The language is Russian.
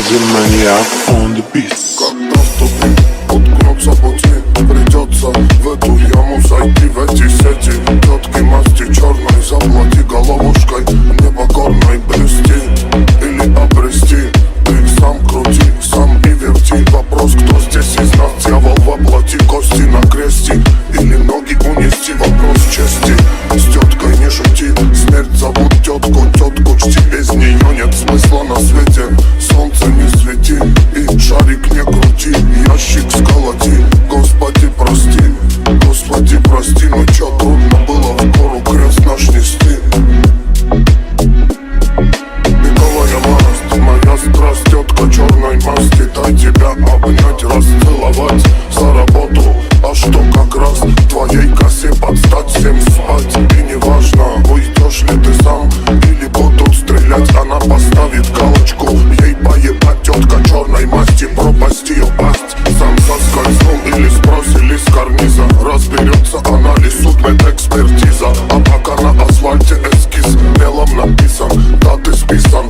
Maniac on the beat. Когда вступит, уткнуться пути, придется в эту яму зайти, в эти сети. Тетки масти черной, заплати головушкой, непокорной блюсти или обрести. Ты сам крути, сам и верти. Вопрос, кто здесь из нас дьявол воплоти, кости на кресте или ноги унести. Вопрос чести, с теткой не шути. Смерть зовут тетку, тетку чти. Без нее нет смысла на свете. Солнце не свети и шарик не крути. Ящик сколоти, Господи прости. Ну чё, трудно было в гору крест наш нести. Пиковая масть, моя страсть, тетка черной масти. Дай тебя обнять, расцеловать за работу. А что как раз твоей косе подстать, всем спать. И неважно, уйдешь ли ты сам или будут стрелять. Она поставит галочку, ей поебать. Тетка черной масти, пропасть ее пасть. Сам соскользнул или сбросили с карниза. Разберется анализ, судмедэкспертиза. А пока на асфальте эскиз мелом написан, даты списан.